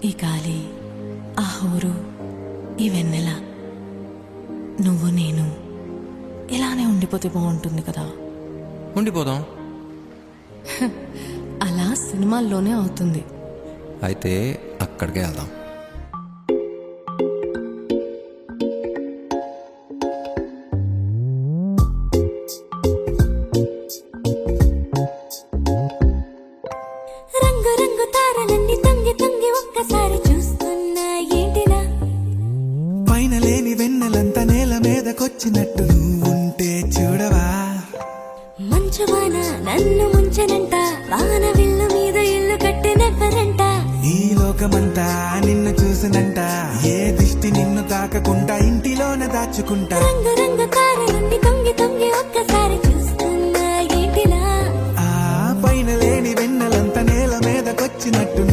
ఈ గాలి, ఆ హోరు, ఈ వెన్నెల, నువ్వు నేను ఇలానే ఉండిపోతే బాగుంటుంది కదా. ఉండిపోదాం. అలా సినిమాల్లోనే అవుతుంది. అయితే అక్కడికే వెళ్దాం. రంగు రంగు తారలన్నీ తొంగి తొంగి ఒక్కసారి చూస్తున్నా ఏంటిలా, పైన లేని వెన్నెలంతా నేల మీదకొచ్చినట్టు నువ్వుంటే చూడవా. మంచువాన నన్ను ముంచనంట, వాన విల్లు మీద ఇల్లు కట్టినెవ్వరంట, ఈ లోకమంతా నిన్ను చూసినంట, ఏ దిష్టి నిన్ను తాకకుండా ఇంటిలోన దాచుకుంటా. రంగు రంగు తారలన్నీ తొంగి తొంగి ఒక్కసారి చూస్తున్నా ఏంటిలా, ఆ పైన లేని వెన్నెలంతా నేల మీదకొచ్చినట్టు